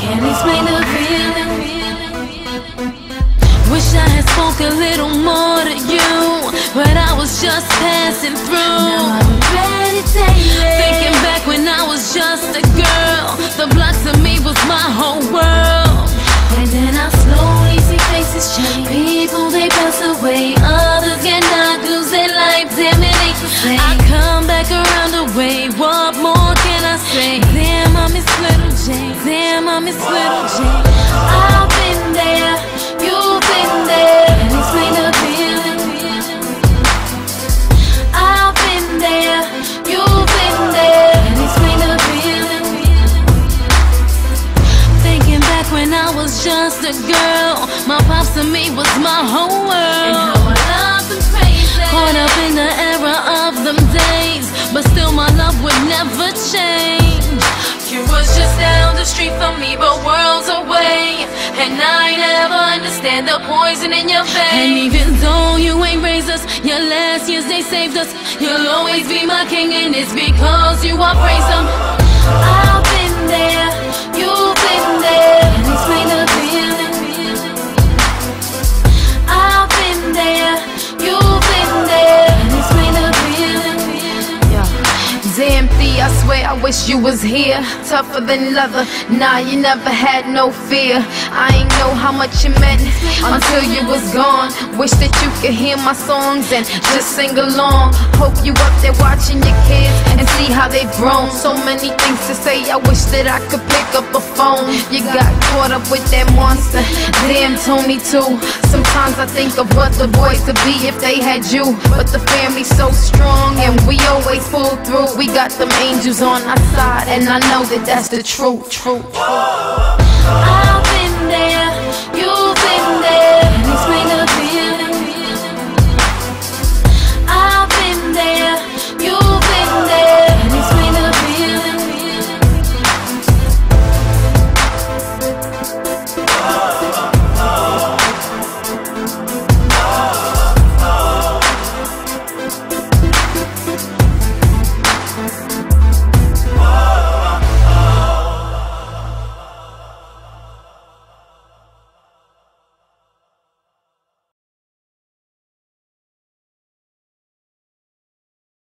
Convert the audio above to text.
Can't explain the feeling. Wish I had spoke a little more to you, but I was just passing through. Now I'm ready to thinking back when I was just a girl, the block to me was my whole world. And then I slowly see faces change. People, they pass away, others cannot lose their life. Damn, it ain't the same. I come back around the way, what more can I say? Damn, I miss little Jane. Damn, I miss little Jane. I've been there, you've been there. Can't explain the feeling. I've been there, you've been there. Can't explain the feeling. Thinking back when I was just a girl, my pops to me was my whole world. And how I loved them crazy. Caught up in the era of them days, but still my love would never change. You was just down the street from me, but worlds away, and I never understand the poison in your veins. And even though you ain't raised us, your last years they saved us. You'll always be my king, and it's because you are praised them. I've been there, you've been there. Can't explain the feeling. I've been there, you've been there. Can't explain the feeling. Damn Thee, I swear I wish you was here. Tougher than leather, nah, you never had no fear. I ain't know how much you meant until you was gone. Wish that you could hear my songs and just sing along. Hope you up there watching your kids and see how they've grown. So many things to say, I wish that I could pick up a phone. You got caught up with that monster, damn Tony too. Sometimes I think of what the boys could be if they had you. But the family's so strong and we always pull through. We got them angels on our side, and I know that that's the truth.